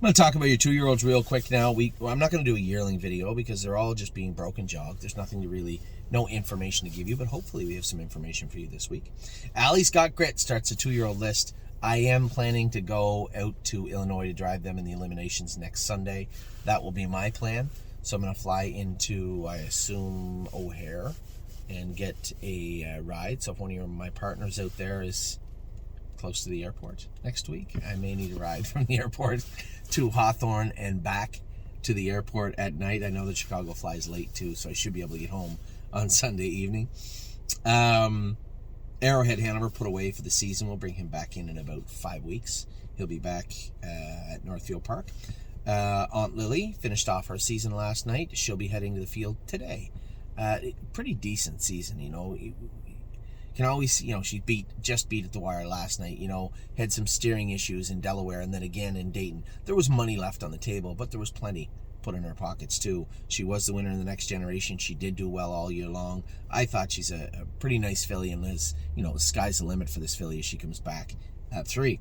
going to talk about your 2-year-olds real quick now. I'm not going to do a yearling video because they're all just being broken jog. There's nothing to really, no information to give you, but hopefully we have some information for you this week. Allie's Got Grit starts a 2-year-old list. I am planning to go out to Illinois to drive them in the eliminations next Sunday. That will be my plan. So I'm going to fly into, I assume, O'Hare and get a ride. So if one of my partners out there is close to the airport next week, I may need a ride from the airport to Hawthorne and back to the airport at night. I know that Chicago flies late too, so I should be able to get home on Sunday evening. Arrowhead Hanover put away for the season. We'll bring him back in about 5 weeks. He'll be back at Northfield Park. Aunt Lily finished off her season last night. She'll be heading to the field today. Pretty decent season, you know. You can always, you know, she just beat at the wire last night, you know, had some steering issues in Delaware and then again in Dayton. There was money left on the table, but there was plenty put in her pockets too. She was the winner in the Next Generation. She did do well all year long. I thought she's a pretty nice filly, and Liz, you know, the sky's the limit for this filly as she comes back at 3.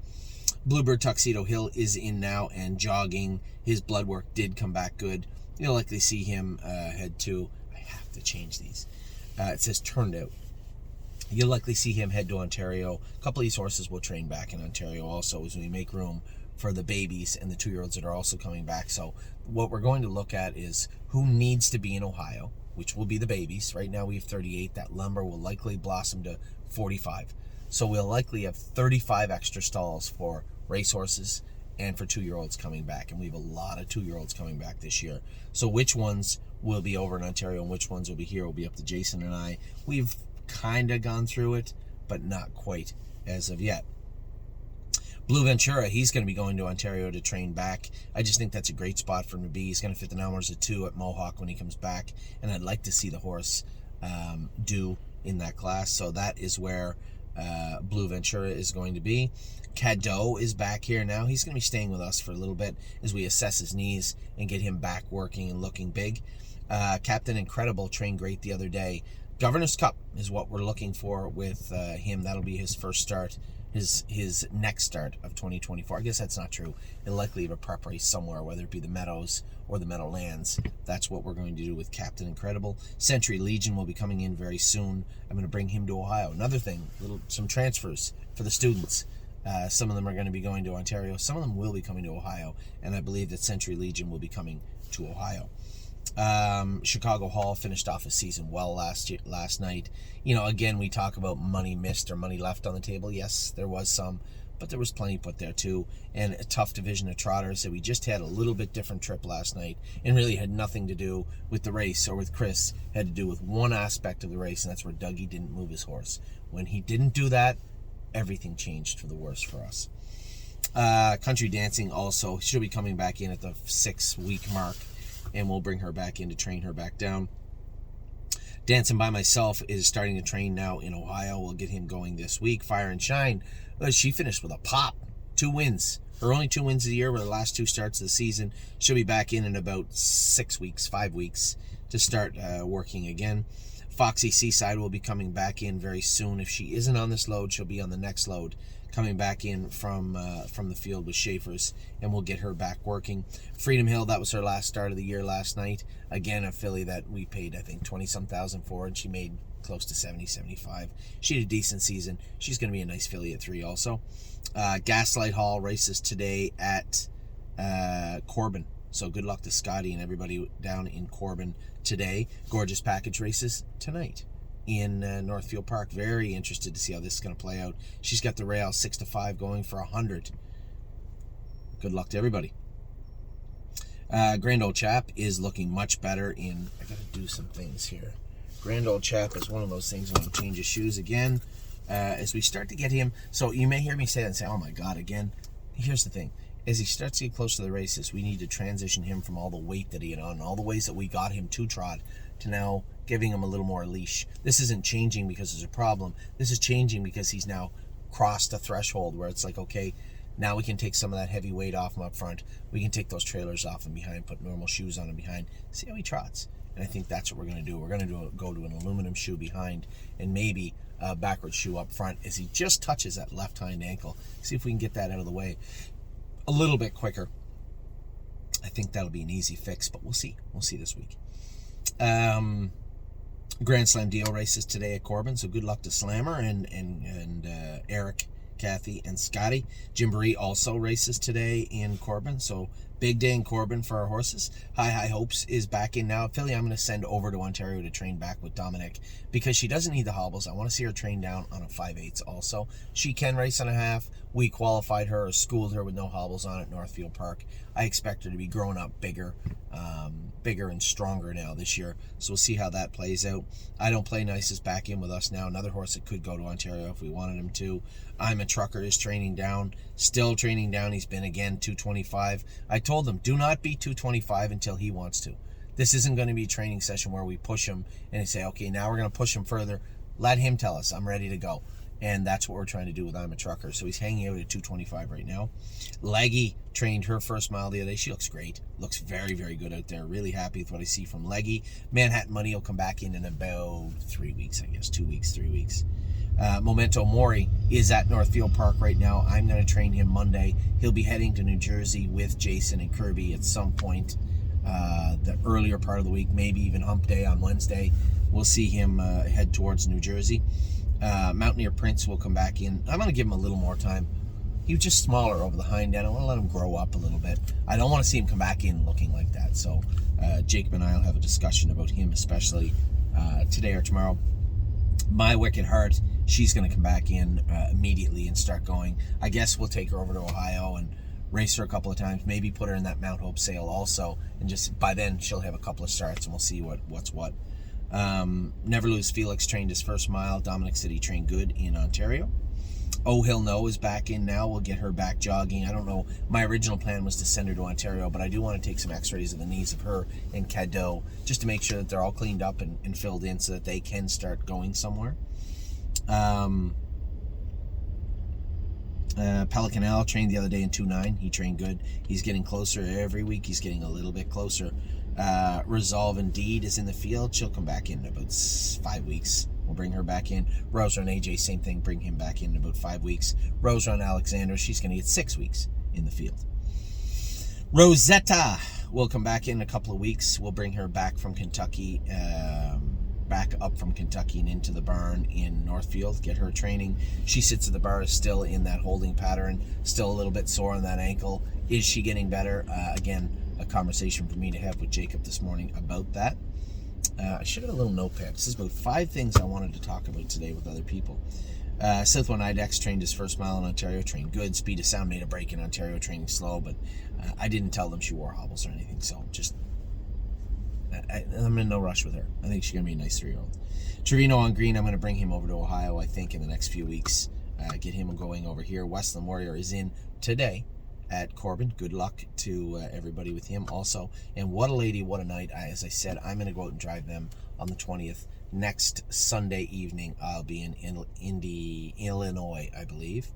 Bluebird Tuxedo Hill is in now and jogging. His blood work did come back good. You'll likely see him head to, I have to change these. It says turned out. You'll likely see him head to Ontario. A couple of these horses will train back in Ontario also as we make room for the babies and the 2-year-olds that are also coming back. So what we're going to look at is who needs to be in Ohio, which will be the babies. Right now we have 38. That number will likely blossom to 45. So we'll likely have 35 extra stalls for racehorses and for 2-year-olds coming back. And we have a lot of 2-year-olds coming back this year. So which ones will be over in Ontario and which ones will be here will be up to Jason and I. We've kind of gone through it, but not quite as of yet. Blue Ventura, he's going to be going to Ontario to train back. I just think that's a great spot for him to be. He's going to fit the numbers of 2 at Mohawk when he comes back, and I'd like to see the horse do in that class. So that is where Blue Ventura is going to be. Cadeau is back here now. He's going to be staying with us for a little bit as we assess his knees and get him back working and looking big. Captain Incredible trained great the other day. Governor's Cup is what we're looking for with him. That'll be his first start, his next start of 2024. I guess that's not true. He'll likely have a prep race somewhere, whether it be the Meadows or the Meadowlands. That's what we're going to do with Captain Incredible. Century Legion will be coming in very soon. I'm going to bring him to Ohio. Another thing, some transfers for the students. Some of them are going to be going to Ontario. Some of them will be coming to Ohio, and I believe that Century Legion will be coming to Ohio. Chicago Hall finished off his season well last night. You know, again, we talk about money missed or money left on the table. Yes, there was some, but there was plenty put there too. And a tough division of trotters that we just had a little bit different trip last night, and really had nothing to do with the race or with Chris. Had to do with one aspect of the race, and that's where Dougie didn't move his horse. When he didn't do that, everything changed for the worse for us. Country Dancing also, she'll be coming back in at the 6-week mark, and we'll bring her back in to train her back down. Dancing by Myself is starting to train now in Ohio. We'll get him going this week. Fire and Shine, she finished with a pop. 2 wins. Her only 2 wins of the year were the last 2 starts of the season. She'll be back in about 5 weeks to start working again. Foxy Seaside will be coming back in very soon. If she isn't on this load, she'll be on the next load, coming back in from the field with Schaefer's, and we'll get her back working. Freedom Hill, that was her last start of the year last night. Again, a filly that we paid, I think, 20-some thousand for, and she made close to 70, 75. She had a decent season. She's going to be a nice filly at 3 also. Gaslight Hall races today at Corbin. So good luck to Scotty and everybody down in Corbin today. Gorgeous Package races tonight in Northfield Park. Very interested to see how this is going to play out. She's got the rail 6-5 going for 100. Good luck to everybody. Grand Old Chap is looking much better in... I got to do some things here. Grand Old Chap is one of those things when you change his shoes again. As we start to get him... So you may hear me say that and say, oh my God, again. Here's the thing. As he starts to get close to the races, we need to transition him from all the weight that he had on, all the ways that we got him to trot, to now giving him a little more leash. This isn't changing because there's a problem. This is changing because he's now crossed a threshold where it's like, okay, now we can take some of that heavy weight off him up front. We can take those trailers off him behind, put normal shoes on him behind, see how he trots. And I think that's what we're going to do. We're going to go to an aluminum shoe behind and maybe a backward shoe up front as he just touches that left hind ankle. See if we can get that out of the way a little bit quicker. think that'll be an easy fix, but we'll see. We'll see this week. Grand Slam deal races today at Corbin, so good luck to Slammer and Eric, Kathy, and Scotty. Gymboree also races today in Corbin, so big day in Corbin for our horses. High Hopes is back in now. Philly, I'm going to send over to Ontario to train back with Dominic because she doesn't need the hobbles. I want to see her train down on a 5/8 also. She can race on a half. We qualified her or schooled her with no hobbles on at Northfield Park. I expect her to be growing up bigger and stronger now this year. So we'll see how that plays out. I Don't Play Nice is back in with us now. Another horse that could go to Ontario if we wanted him to. I'm a Trucker is training down. Still training down. He's been again 225. I told him, do not be 225 until he wants to. This isn't going to be a training session where we push him and say, okay, now we're going to push him further. Let him tell us, I'm ready to go. And that's what we're trying to do with I'm a Trucker. So he's hanging out at 225 right now. Leggy trained her first mile the other day. She looks great. Looks very, very good out there. Really happy with what I see from Leggy. Manhattan Money will come back in about 3 weeks, I guess. 2 weeks, 3 weeks. Memento Mori is at Northfield Park right now. I'm going to train him Monday. He'll be heading to New Jersey with Jason and Kirby at some point the earlier part of the week, maybe even hump day on Wednesday. We'll see him head towards New Jersey. Mountaineer Prince will come back in. I'm going to give him a little more time. He was just smaller over the hind end. I want to let him grow up a little bit. I don't want to see him come back in looking like that. So Jacob and I will have a discussion about him, especially today or tomorrow. My Wicked Heart, she's going to come back in immediately and start going. I guess we'll take her over to Ohio and race her a couple of times. Maybe put her in that Mount Hope sale also. And just by then she'll have a couple of starts and we'll see what's what. Never Lose Felix trained his first mile. Dominic City trained good in Ontario. Oh Hill No is back in now. We'll get her back jogging. I don't know. My original plan was to send her to Ontario, but I do want to take some x-rays of the knees of her and Cadeau just to make sure that they're all cleaned up and filled in so that they can start going somewhere. Pelican Al trained the other day in 2.9. He trained good. He's getting closer every week. He's getting a little bit closer. Resolve Indeed is in the field. She'll come back in about 5 weeks. We'll bring her back in. Rose Run AJ, same thing. Bring him back in about 5 weeks. Rose Run Alexandra, she's going to get 6 weeks in the field. Rosetta will come back in a couple of weeks. We'll bring her back from Kentucky, back up from Kentucky and into the barn in Northfield. Get her training. She sits at the bar, is still in that holding pattern, still a little bit sore on that ankle. Is she getting better? Again, a conversation for me to have with Jacob this morning about that. I should have a little notepad. This is about 5 things I wanted to talk about today with other people. Southwell Idex trained his first mile in Ontario, trained good. Speed of Sound made a break in Ontario, training slow, but I didn't tell them she wore hobbles or anything, so just I'm in no rush with her. I think she's going to be a nice 3-year-old. Trevino on Green, I'm going to bring him over to Ohio, I think, in the next few weeks. Get him going over here. Westland Warrior is in today at Corbin. Good luck to everybody with him also. And what a lady, what a night. As I said, I'm going to go out and drive them on the 20th. Next Sunday evening, I'll be in Indy, Illinois, I believe.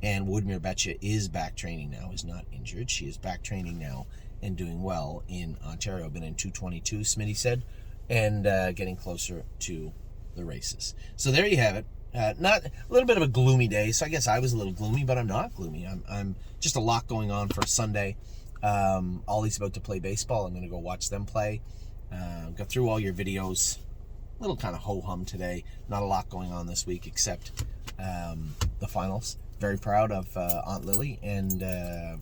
And Woodmere Betcha is back training now, is not injured. She is back training now and doing well in Ontario. Been in 222, Smitty said, and getting closer to the races. So there you have it. Not a little bit of a gloomy day, so I guess I was a little gloomy, but I'm not gloomy. I'm just a lot going on for Sunday. Ollie's about to play baseball. I'm going to go watch them play. Go through all your videos. A little kind of ho-hum today. Not a lot going on this week except the finals. Very proud of Aunt Lily and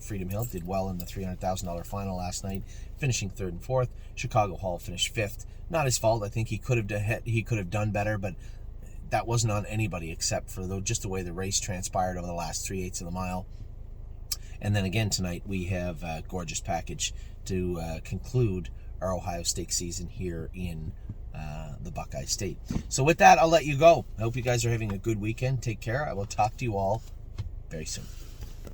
Freedom Hill. Did well in the $300,000 final last night, finishing 3rd and 4th. Chicago Hall finished 5th. Not his fault. I think he could have done better, but that wasn't on anybody except for just the way the race transpired over the last 3/8 of the mile. And then again tonight we have a gorgeous package to conclude our Ohio State season here in the Buckeye State. So with that, I'll let you go. I hope you guys are having a good weekend. Take care. I will talk to you all very soon.